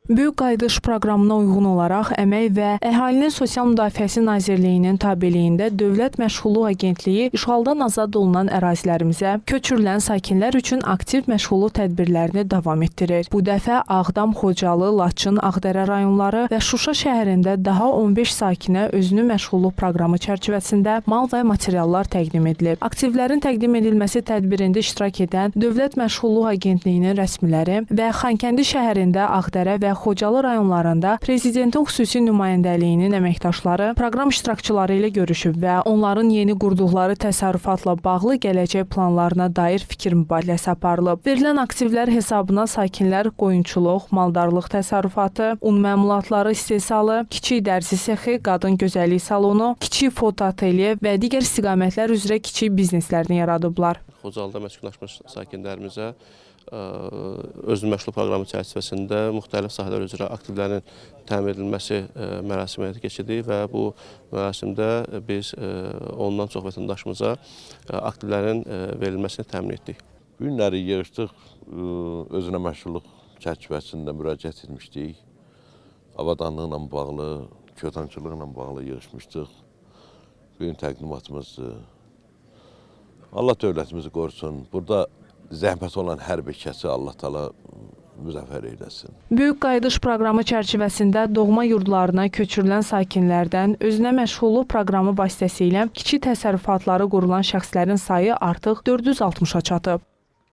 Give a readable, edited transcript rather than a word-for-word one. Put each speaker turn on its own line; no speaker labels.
Böyük qayıdış proqramına uyğun olaraq Əmək və Əhalinin Sosial Müdafiəsi Nazirliyinin tabeliyində Dövlət Məşğulluq Agentliyi işğaldan azad olunan ərazilərimizə köçürülən sakinlər üçün aktiv məşğulluq tədbirlərini davam etdirir. Bu dəfə Ağdam, Xocalı, Laçın, Ağdərə rayonları və Şuşa şəhərində daha 15 sakinə özünü məşğulluq proqramı çərçivəsində mal və materiallar təqdim edilib. Aktivlərin təqdim edilməsi tədbirində iştirak edən Dövlət Məşğulluq Agentliyinin rəsmiləri və Xankəndi şəhərində Ağdərə və Xocalı rayonlarında Prezidentin xüsusi nümayəndəliyinin əməkdaşları proqram iştirakçıları ilə görüşüb və onların yeni qurduqları təsərrüfatla bağlı gələcək planlarına dair fikir mübadiləsi aparılıb. Verilən aktivlər hesabına sakinlər qoyunçuluq, maldarlıq təsərrüfatı, un məmulatları istehsalı, kiçik dərzi sexi, qadın gözəllik salonu, kiçik foto ateliye və digər istiqamətlər üzrə kiçik bizneslərini yaradıblar.
Xocalıda məskunlaşmış sakinlərimizə özünü məşğulluq proqramı çərçivəsində müxtəlif sahələr üzrə aktivlərin təmin edilməsi mərasimi həyata keçirdik və bu mərasimdə biz ondan çox vətəndaşımıza aktivlərin verilməsini təmin etdik.
Bu günləri yığışdıq, özünə məşğulluq çərçivəsində müraciət etmişdik. Avadanlıqla bağlı, kötançılıqla bağlı yığışmışdıq. Bu gün təqdimatımızdır. Allah dövlətimizi qorusun. Burada zəhmət olan hər bir kəsi Allah Taala müzəffər eyləsin.
Böyük qayıdış proqramı çərçivəsində doğma yurdlarına köçürülən sakinlərdən özünə məşğulluq proqramı vasitəsilə kiçik təsərrüfatları qurulan şəxslərin sayı artıq 460-a çatıb.